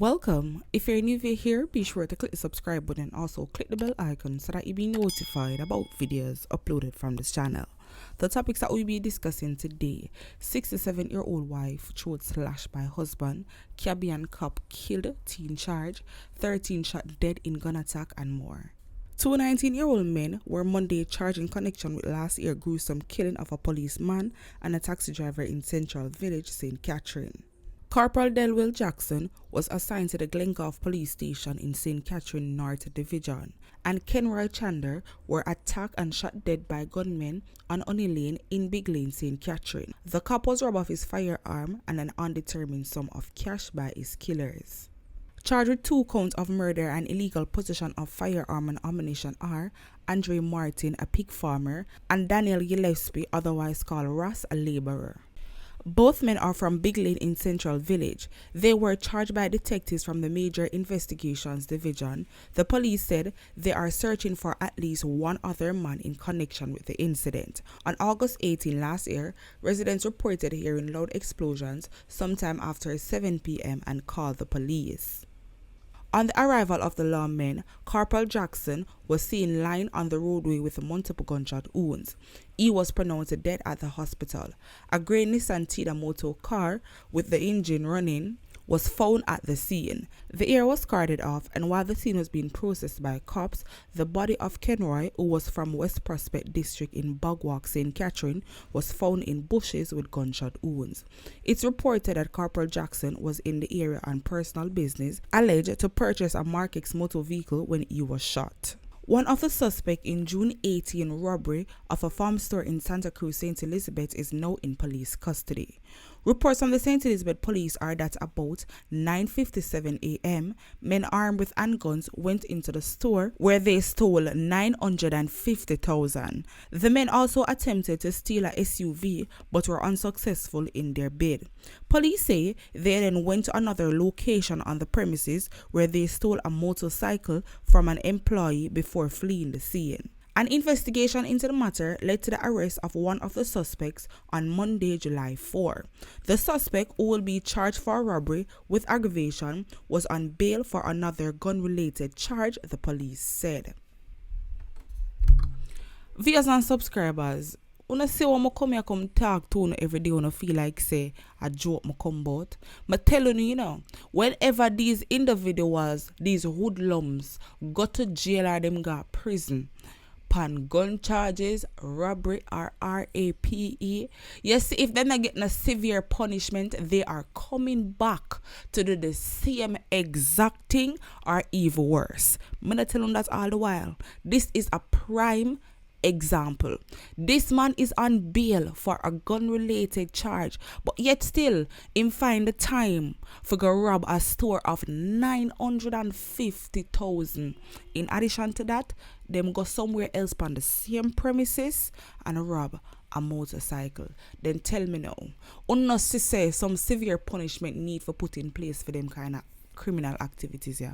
Welcome. If you're new here, be sure to click the subscribe button and also click the bell icon so that you'll be notified about videos uploaded from this channel. The topics that we'll be discussing today: 67-year-old wife throat slashed by husband, Cabbie and cop killed, teen charge, 13 shot dead in gun attack, and more. Two 19-year-old men were Monday charged in connection with last year's gruesome killing of a policeman and a taxi driver in Central Village, St. Catherine. Corporal Delwell Jackson was assigned to the Glencoe Police Station in St. Catherine North Division, and Kenroy Chander were attacked and shot dead by gunmen on Honey Lane in Big Lane, St. Catherine. The cop was robbed of his firearm and an undetermined sum of cash by his killers. Charged with 2 counts of murder and illegal possession of firearm and ammunition are Andre Martin, a pig farmer, and Daniel Gillespie, otherwise called Ross, a laborer. Both men are from Big Lane in Central Village. They were charged by detectives from the Major Investigations Division. The police said they are searching for at least one other man in connection with the incident. On August 18 last year, residents reported hearing loud explosions sometime after 7 p.m. and called the police. On the arrival of the lawmen, Corporal Jackson was seen lying on the roadway with multiple gunshot wounds. He was pronounced dead at the hospital. A grey Nissan Thr0 car with the engine running was found at the scene. The ear was carted off, and while the scene was being processed by cops, the body of Kenroy, who was from West Prospect District in Bogwalk, St. Catherine, was found in bushes with gunshot wounds. It's reported that Corporal Jackson was in the area on personal business, alleged to purchase a Mark X motor vehicle when he was shot. One of the suspects in June 18 robbery of a farm store in Santa Cruz, St. Elizabeth is now in police custody. Reports from the St. Elizabeth police are that about 9:57 a.m., men armed with handguns went into the store where they stole $950,000. The men also attempted to steal a SUV but were unsuccessful in their bid. Police say they then went to another location on the premises where they stole a motorcycle from an employee before fleeing the scene. An investigation into the matter led to the arrest of one of the suspects on Monday, July 4. The suspect, who will be charged for robbery with aggravation, was on bail for another gun-related charge, the police said. Viewers and subscribers, when see what I come here come talk to you every day, when I feel like say a joke I come about. But telling you, whenever these individuals, these hoodlums, go to jail or them got prison, pan gun charges, robbery or RAPE. Yes, if they're not getting a severe punishment, they are coming back to do the same exact thing or even worse. I'm gonna tell them that all the while. This is a prime example. This man is on bail for a gun-related charge, but yet still him find the time for go rob a store of $950,000. In addition to that, them go somewhere else on the same premises and rob a motorcycle. Then tell me now, unless say some severe punishment need for put in place for them kind of criminal activities, yeah.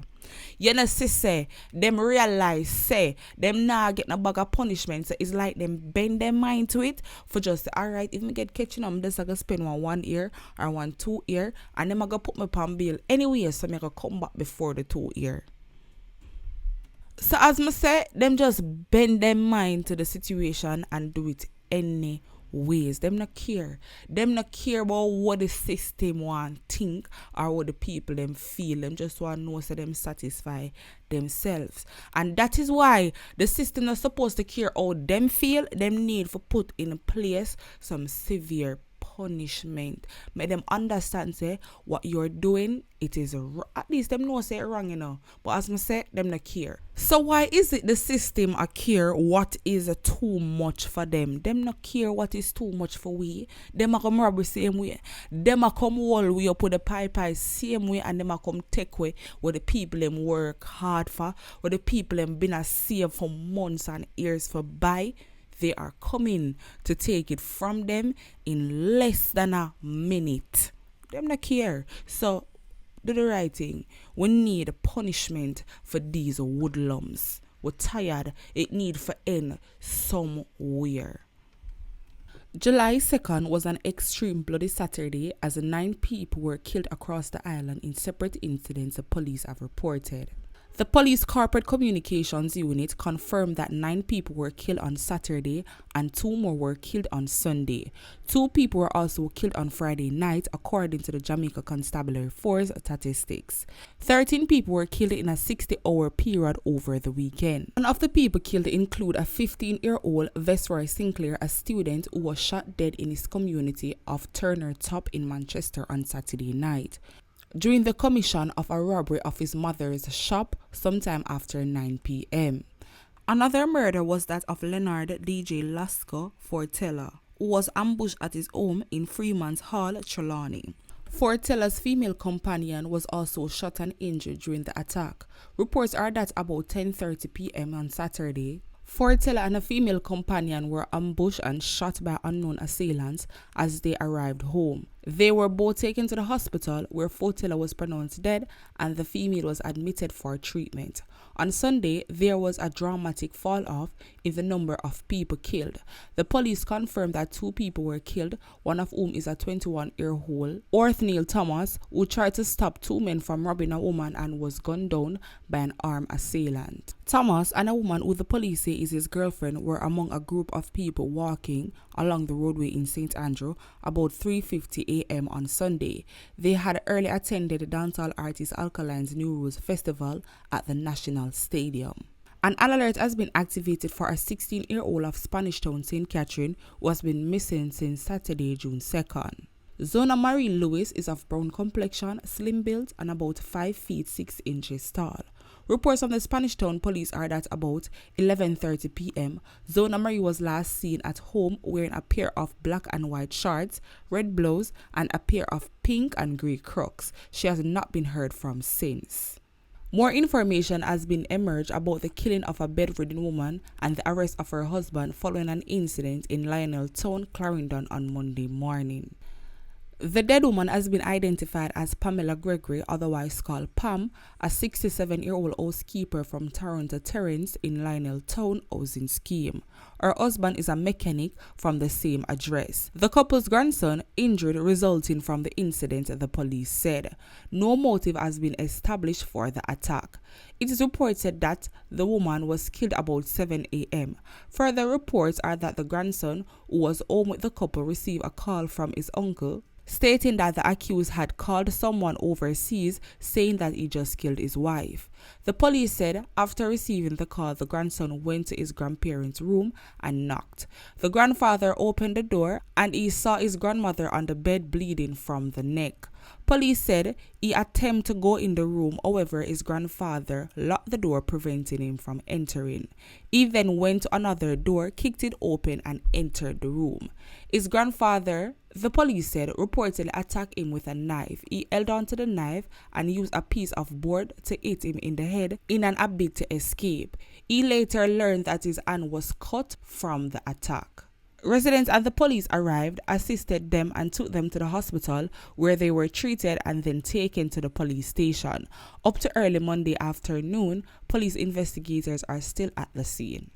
You know, say them realize say them now get a bag of punishment, so it's like them bend their mind to it for just alright, if me get catching them, just I go spend one year or 2 year, and them I go put me on bail anyway, so me go come back before the 2 year. So as me say, them just bend their mind to the situation and do it any ways. Them not care. Them not care about what the system want think or what the people them feel. Them just want to know so them satisfy themselves. And that is why the system is supposed to care how them feel. Them need for put in place some severe punishment. Make them understand say what you're doing, it is at least them know say it wrong, But as I say, them not care. So why is it the system a care what is too much for them? Them not care what is too much for we. Them a come rob the same way. Them a come wall we up with the pipe same way, and them a come take way where the people them work hard for, where the people them been a save for months and years for buy. They are coming to take it from them in less than a minute. Them not care. So do the right thing. We need a punishment for these woodlums. We're tired. It need for end somewhere. July 2nd was an extreme bloody Saturday as 9 people were killed across the island in separate incidents the police have reported. The police corporate communications unit confirmed that 9 people were killed on Saturday and 2 more were killed on Sunday. 2 people were also killed on Friday night according to the Jamaica Constabulary Force statistics. 13 people were killed in a 60-hour period over the weekend. One of the people killed include a 15-year-old Vesroy Sinclair, a student who was shot dead in his community of Thr0 in Manchester on Saturday night during the commission of a robbery of his mother's shop sometime after 9 p.m. Another murder was that of Leonard DJ Lasco Fortella, who was ambushed at his home in Freeman's Hall, Trelawney. Fortella's female companion was also shot and injured during the attack. Reports are that about 10:30 p.m. on Saturday, Fortella and a female companion were ambushed and shot by unknown assailants as they arrived home. They were both taken to the hospital where Fortella was pronounced dead and the female was admitted for treatment. On Sunday, there was a dramatic fall-off in the number of people killed. The police confirmed that 2 people were killed, one of whom is a 21-year-old Thr0 Thomas, who tried to stop 2 men from robbing a woman and was gunned down by an armed assailant. Thomas and a woman who the police say is his girlfriend were among a group of people walking along the roadway in St. Andrew about 3:50 a.m. on Sunday. They had early attended the dancehall artist Alkaline's New Rules Festival at the National Stadium. An alert has been activated for a 16-year-old of Spanish Town, St. Catherine, who has been missing since Saturday, June 2nd. Zona Marie Lewis is of brown complexion, slim built, and about 5 feet 6 inches tall. Reports from the Spanish Town police are that about 11:30 p.m., Zona Marie was last seen at home wearing a pair of black and white shorts, red blouse, and a pair of pink and grey Crocs. She has not been heard from since. More information has been emerged about the killing of a bedridden woman and the arrest of her husband following an incident in Lionel Town, Clarendon on Monday morning. The dead woman has been identified as Pamela Gregory, otherwise called Pam, a 67-year-old housekeeper from Toronto Terrace in Lionel Town housing scheme. Her husband is a mechanic from the same address. The couple's grandson injured resulting from the incident, the police said. No motive has been established for the attack. It is reported that the woman was killed about 7 a.m. Further reports are that the grandson, who was home with the couple, received a call from his uncle stating that the accused had called someone overseas saying that he just killed his wife. The police said after receiving the call, the grandson went to his grandparents' room and knocked. The grandfather opened the door and he saw his grandmother on the bed bleeding from the neck. Police said he attempted to go in the room, however, his grandfather locked the door, preventing him from entering. He then went to another door, kicked it open, and entered the room. His grandfather, the police said, reportedly attacked him with a knife. He held onto the knife and used a piece of board to hit him in the head in an attempt to escape. He later learned that his hand was cut from the attack. Residents and the police arrived, assisted them and took them to the hospital where they were treated and then taken to the police station. Up to early Monday afternoon, police investigators are still at the scene.